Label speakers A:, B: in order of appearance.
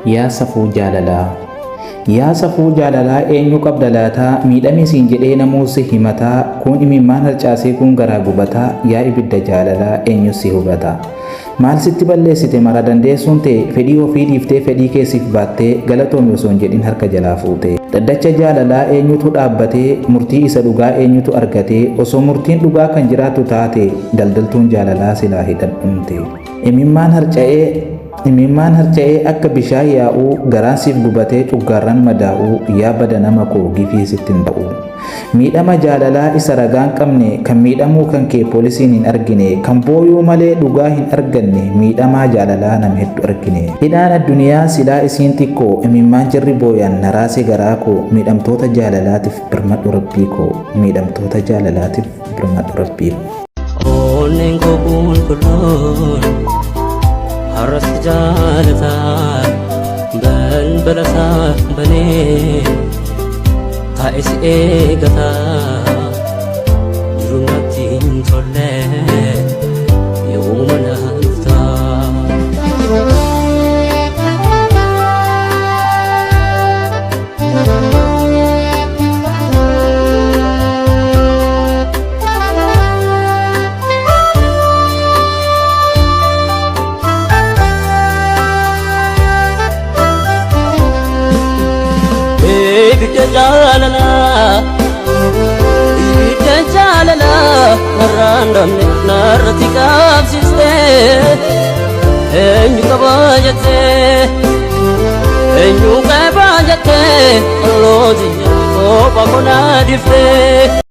A: Yaa safuu jaalalaa. Yaa safuu jaalalaa eenyu qabda laataa miidhame siin jedhee namuu si himataa kun imimmaan harcaasee kun garaa gubataa yaa ibidda jaalalaa eenyu si hubataa. Maal sitti balleessite mara dandeessuun ta'e fedhii ofii dhiiftee fedhii keessiif baattee galatoomi osoo hin jedhin harka jalaa fuute. Dhaddacha jaalalaa eenyutu dhaabbatee murtii isa dhugaa eenyutu argatee osoo murtiin dhugaa kan jiraatu taate daldaltuun jaalalaa silaa hidhadhumte. Imimmaan harca'ee akka bishaan yaa'uu garaan siif gubatee cuggaarran madaa'uu yaa bada nama koo gifii sittin ta'u. Miidhama jaalalaa isa ragaan qabne kan miidhamuu kan kee poolisiin hin argine kan booyuu malee dhugaa hin arganne miidhamaa jaalalaa nama hedduu argine. Hidhaan addunyaa silaa isiin xiqqoo imimmaan jirri booyan naraase garaa koo miidhamtoota jaalalaatiif birmadhu rabbii koo miidhamtoota jaalalaatiif birmadhu rabbii koo.
B: Onneen koo qulqulluun har'as jaalataa balbalasaa banee taa'ee si eegataa jiru natti hin tolle yooma naftaa. Ibidda jaalalaa narraan dhabne narratti qabsiistee eenyu qabaa jettee eenyu qabaa jettee ollooti kophaa konaa dhiftee.